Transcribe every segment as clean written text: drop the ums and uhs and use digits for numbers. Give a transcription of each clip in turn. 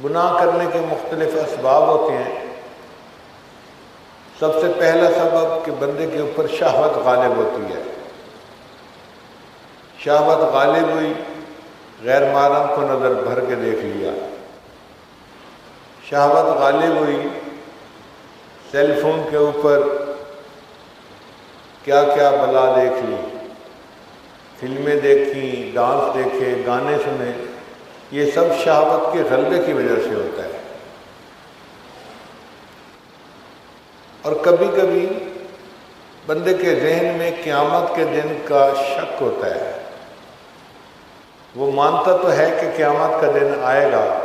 گناہ کرنے کے مختلف اسباب ہوتے ہیں۔ سب سے پہلا سبب کہ بندے کے اوپر شہوت غالب ہوتی ہے۔ شہوت غالب ہوئی، غیر محرم کو نظر بھر کے دیکھ لیا۔ شہوت غالب ہوئی، سیل فون کے اوپر کیا کیا بلا دیکھ لی، فلمیں دیکھی، ڈانس دیکھے، گانے سنے، یہ سب شہوت کے غلبے کی وجہ سے ہوتا ہے۔ اور کبھی کبھی بندے کے ذہن میں قیامت کے دن کا شک ہوتا ہے۔ وہ مانتا تو ہے کہ قیامت کا دن آئے گا،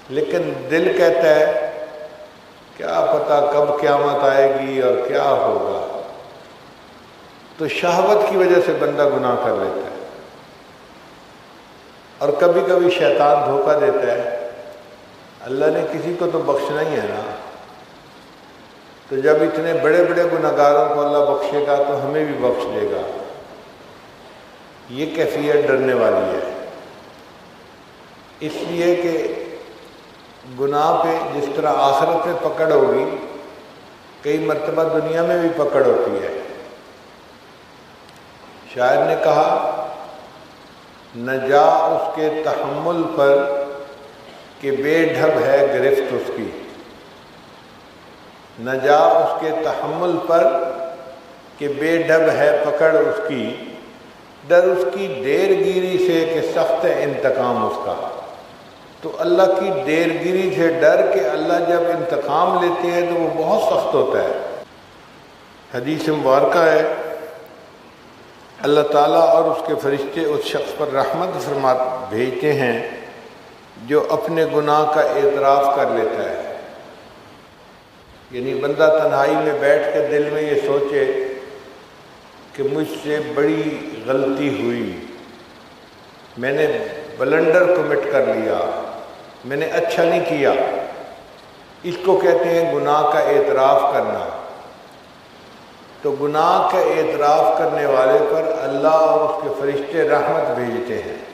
لیکن دل کہتا ہے کیا پتہ کب قیامت آئے گی اور کیا ہوگا۔ تو شہوت کی وجہ سے بندہ گناہ کر لیتا ہے۔ اور کبھی کبھی شیطان دھوکہ دیتا ہے، اللہ نے کسی کو تو بخشنا ہی ہے نا، تو جب اتنے بڑے بڑے گناہگاروں کو اللہ بخشے گا تو ہمیں بھی بخش دے گا۔ یہ کیفیت ڈرنے والی ہے، اس لیے کہ گناہ پہ جس طرح آخرت میں پکڑ ہوگی، کئی مرتبہ دنیا میں بھی پکڑ ہوتی ہے۔ شاعر نے کہا نہ جا اس کے تحمل پر کہ بے ڈھب ہے گرفت اس کی، نہ جا اس کے تحمل پر کہ بے ڈھب ہے پکڑ اس کی، ڈر اس کی دیر گیری سے کہ سخت ہے انتقام اس کا۔ تو اللہ کی دیر گیری سے ڈر کہ اللہ جب انتقام لیتے ہیں تو وہ بہت سخت ہوتا ہے۔ حدیث مبارکہ ہے اللہ تعالیٰ اور اس کے فرشتے اس شخص پر رحمت بھیجتے ہیں جو اپنے گناہ کا اعتراف کر لیتا ہے۔ یعنی بندہ تنہائی میں بیٹھ کے دل میں یہ سوچے کہ مجھ سے بڑی غلطی ہوئی، میں نے بلنڈر کمٹ کر لیا، میں نے اچھا نہیں کیا۔ اس کو کہتے ہیں گناہ کا اعتراف کرنا۔ تو گناہ کا اعتراف کرنے والے پر اللہ اور اس کے فرشتے رحمت بھیجتے ہیں۔